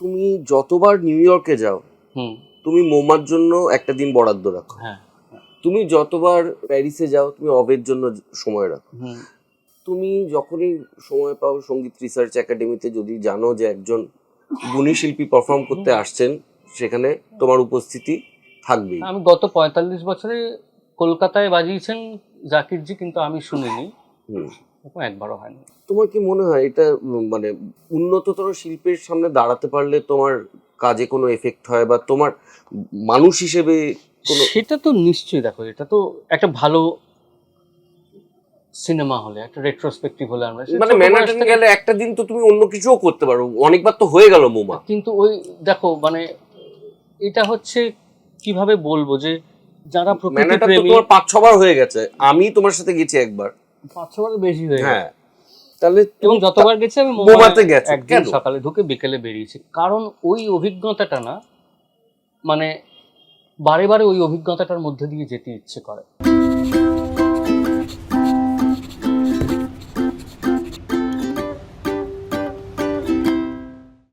তুমি যতবার নিউ ইয়র্কে যাও তুমি মোমার জন্য একটা দিন বরাদ্দ রাখো। হ্যাঁ, তুমি যতবার প্যারিসে যাও তুমি অবের জন্য সময় রাখো। তুমি যখনই সময় পাও সঙ্গীত রিসার্চ একাডেমিতে যদি জানো যে একজন গুণী শিল্পী পারফর্ম করতে আসছেন, সেখানে তোমার উপস্থিতি থাকবেই। আমি গত 45 বছরে কলকাতায় বাজিয়েছেন জাকিরজি, কিন্তু আমি শুনিনি, একবারও হয়নি। তোমার কি মনে হয় এটা মানে উন্নততর শিল্পের সামনে দাঁড়াতে পারলে তোমার কাজে কোনো এফেক্ট হয়, বা তোমার মানুষ হিসেবে কোনো? সেটা তো নিশ্চয়ই, দেখো এটা তো একটা ভালো সিনেমা হলে, একটা রেট্রোস্পেক্টিভ হলে আমরা মানে ম্যানহাটন গেলে একটা দিন তো তুমি অন্য কিছুও করতে পারো, অনেকবার তো হয়ে গেল মোমা। কিন্তু ওই দেখো মানে এটা হচ্ছে কিভাবে বলবো যে যারা প্রকৃতি প্রেমী, তোমার 5-6 বার হয়ে গেছে, আমি তোমার সাথে গেছি একবার। 5-6 বারের বেশি হয়ে গেছে। হ্যাঁ, তাহলে এবং যতবার গেছি আমি মোমাতে গেছি, একদিন সকালে ঢুকে বিকেলে বেরিয়েছি, কারণ ওই অভিজ্ঞতাটা না, মানে বারে বারে ওই অভিজ্ঞতাটার মধ্যে দিয়ে যেতে ইচ্ছে করে।